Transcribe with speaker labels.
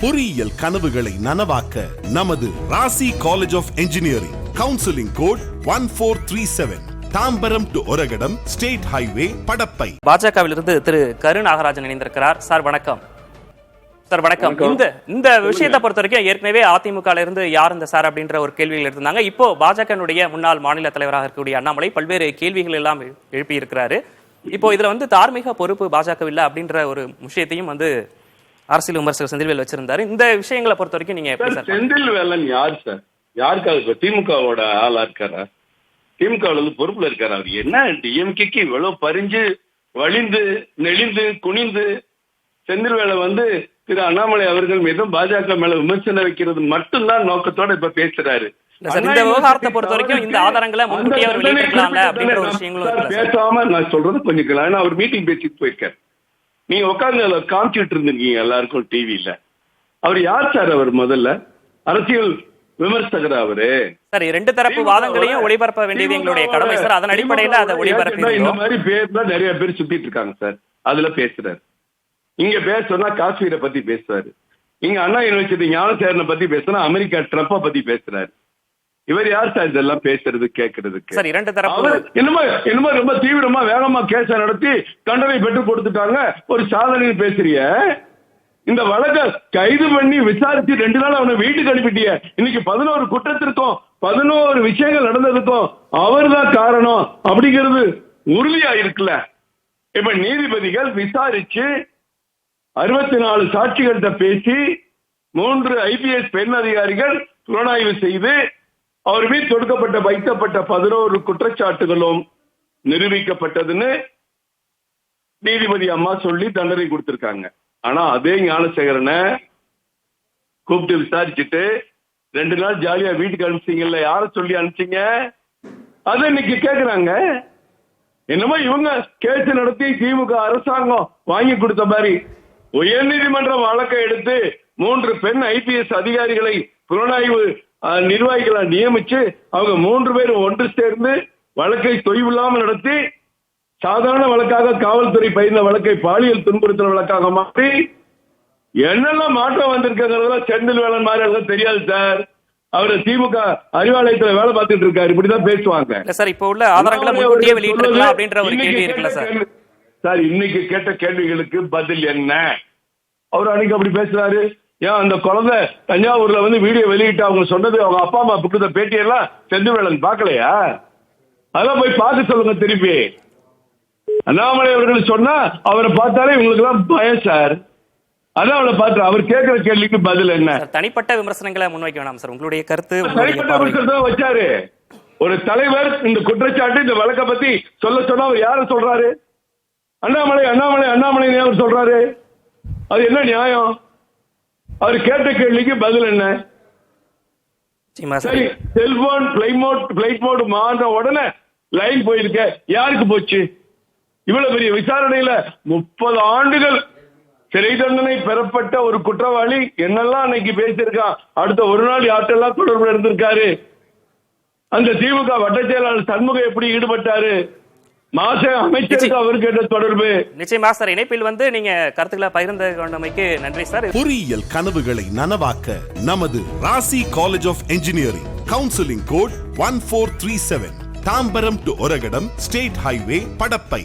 Speaker 1: பொறியியல் கனவுகளை நனவாக்க நமது Rasi college of engineering counselling code 1437 Tambaram to Oragadam state highway Padappai.
Speaker 2: பாஜகவிலிருந்து திரு கரு நாகராஜன் இணைந்திருக்கிறார். சார் வணக்கம். சார் வணக்கம். இந்த விஷயத்தை பொறுத்த வரைக்கும் ஏற்கனவே அதிமுக இருந்து யார் இந்த சார் அப்படின்ற ஒரு கேள்விகள் இருந்தாங்க. இப்போ பாஜகனுடைய முன்னாள் மாநில தலைவராக இருக்கக்கூடிய அண்ணாமலை பல்வேறு கேள்விகள் எல்லாம் எழுப்பி இருக்கிறாரு. இப்போ இதுல தார்மீக பொறுப்பு பாஜக இல்ல அப்படின்ற ஒரு விஷயத்தையும் அரசியல் விமர்சகர் செந்தில்வேல் வச்சிருந்தாரு. இந்த விஷயங்களை பொறுத்த வரைக்கும் நீங்க எப்படி சார்?
Speaker 3: செந்தில்வேலன் யார் சார்? யாருக்காக திமுகவோட ஆளா இருக்காரா? திமுக பொறுப்புல இருக்காரு. அவர் என்ன டிஎம்கேக்கு இவ்வளவு பறிஞ்சு வழிந்து நெளிந்து குனிந்து செந்தில்வேலை திரு அண்ணாமலை அவர்கள் மீதும் பாஜக மேல விமர்சனம் வைக்கிறது மட்டும்தான் நோக்கத்தோட இப்ப பேசுறாரு.
Speaker 2: இந்த விவகாரத்தை பொறுத்த வரைக்கும் இந்த ஆதாரங்களை முன்கூட்டியே அவர் வெளியிட்டிருக்கலாம்ல அப்படின்ற ஒரு விஷயங்களும்
Speaker 3: பேசாம நான் சொல்றது கொஞ்சம் ஏன்னா அவர் மீட்டிங் பேசிட்டு போயிருக்காரு. நீங்க உட்கார்ந்து காமிச்சிட்டு இருந்திருக்கீங்க எல்லாருக்கும் டிவியில. அவர் யார் சார்? அவர் முதல்ல அரசியல் விமர்சகர். அவரு
Speaker 2: சரி, ரெண்டு தரப்பு வாதங்களையும் ஒளிபரப்ப வேண்டியது எங்களுடைய கடமை சார். அதன் அடிப்படையில அதை ஒளிபரப்ப
Speaker 3: இந்த மாதிரி பேர் தான் நிறைய பேர் சுத்திட்டு இருக்காங்க சார். அதுல பேசுறாரு. இங்க பேசுறா காஷ்மீரை பத்தி பேசுறாரு. இங்க அண்ணா யூனிவர்சிட்டி ஞானசேகரனை பத்தி பேசுனா அமெரிக்கா ட்ரம்ப பத்தி பேசுறாரு. இவர் யார் சார் இதெல்லாம் பேசுறது கேட்கறதுக்கு?
Speaker 2: சரி, ரெண்டு தரப்பு
Speaker 3: என்னமோ ரொம்ப தீவிரமா வேகமா கேஸ நடத்தி தண்டனை பெற்று கொடுத்துட்டாங்க, ஒரு சாதனை பேசுறிய. இந்த வழக்க கைது பண்ணி விசாரிச்சு 2 நாள் அவனை வீட்டுக்கு அனுப்பிட்டிய. இன்னைக்கு 11 குற்றத்திற்கும் 11 விஷயங்கள் நடந்ததுக்கும் அவர் தான் காரணம் அப்படிங்கிறது உறுதியா இருக்குல்ல. இப்ப நீதிபதிகள் விசாரிச்சு 64 சாட்சிகள்கிட்ட பேசி 3 IPS பெண் அதிகாரிகள் புலனாய்வு செய்து அவர் மீது தொடுக்கப்பட்ட வைக்கப்பட்ட 11 குற்றச்சாட்டுகளும் நிரூபிக்கப்பட்டதுன்னு நீதிபதி அம்மா சொல்லி தண்டனை கொடுத்திருக்காங்க. ஆனா அதே ஞானசேகரனை கூப்பிட்டு விசாரிச்சுட்டு 2 நாள் ஜாலியா வீட்டுக்கு அனுப்பிச்சிங்கல்ல, யார சொல்லி அனுப்பிச்சிங்க? அதை இன்னைக்கு கேக்குறாங்க. என்னமோ இவங்க கேஸ் நடத்தி திமுக அரசாங்கம் வாங்கி கொடுத்த மாதிரி உயர் நீதிமன்றம் வழக்கை எடுத்து 3 பெண் IPS அதிகாரிகளை புலனாய்வு நிர்வாகிகளை நியமிச்சு அவங்க 3 பேரும் ஒன்று சேர்ந்து வழக்கை தொய்வில்லாமல் நடத்தி சாதாரண வழக்காக காவல்துறை பயிர்ந்த வழக்கை பாலியல் துன்புறுத்தல் வழக்காக மாற்றி என்னெல்லாம் மாற்றம் வந்திருக்கிறதெல்லாம் செந்தில்வேலன் மாதிரி தெரியாது சார். அவரு திமுக அறிவாலயத்துல வேலை பார்த்துட்டு இருக்காரு. இப்படிதான் பேசுவாங்க
Speaker 2: சார். இப்ப உள்ள ஆதாரங்களை முன்கூட்டியே வெளியிட்டிருக்கலாம் அப்படின்ற ஒரு கேள்வி இருக்குல்ல சார்.
Speaker 3: சார், இன்னைக்கு கேட்ட கேள்விகளுக்கு பதில் என்ன? அவர் அன்னைக்கு அப்படி பேசுறாரு. ஏன் அந்த குழந்தை தஞ்சாவூர்ல வீடியோ வெளியிட்டு அவங்க சொன்னது அவங்க அப்பா அம்மா புக்குத பேட்டியெல்லாம் செந்தில்வேலன் பார்க்கலையா? அதெல்லாம் போய் பார்க்க சொல்லுங்க திருப்பி. அண்ணாமலை அவர்கள் சொன்னா அவரை பார்த்தாலே இவங்களுக்கு எல்லாம் பயம் சார். அதான் அவளை பார்த்து அவர் கேட்கிற கேள்விக்கு பதில் என்ன?
Speaker 2: தனிப்பட்ட விமர்சனங்களை முன்வைக்க வேணாம் சார். உங்களுடைய கருத்து
Speaker 3: தனிப்பட்ட விமர்சனத்தை வச்சாரு. ஒரு தலைவர் இந்த குற்றச்சாட்டு இந்த வழக்கை பத்தி சொல்ல சொன்னா அவர் யார சொல்றாரு? அண்ணாமலை அண்ணாமலை அண்ணாமலை அவர் சொல்றாரு. அது என்ன நியாயம்? அவர் கேட்ட கேள்விக்கு பதில் என்ன? சரி, செல்போன் பிளைட் மோட் மாறின உடனே லைன் போயிருக்க, யாருக்கு போச்சு? இவ்வளவு பெரிய விசாரணையில 30 ஆண்டுகள் சிறை தண்டனை பெறப்பட்ட ஒரு குற்றவாளி என்னெல்லாம் அன்னைக்கு பேசியிருக்கான். அடுத்த ஒரு நாள் யார்ட்டெல்லாம் தொடர்பு இருந்திருக்காரு? அந்த திமுக வட்ட செயலாளர் சண்முகம் எப்படி ஈடுபட்டாரு? அமைச்சருக்கு அவருக்கு என்ன தொடர்பு?
Speaker 2: நிச்சயமா சார். இணைப்பில் நீங்க கருத்துக்களை பகிர்ந்து கொண்டமைக்கு நன்றி சார்.
Speaker 1: பொறியியல் கனவுகளை நனவாக்க நமது Rasi college of engineering counselling code 1437 Tambaram to Oragadam state highway Padappai.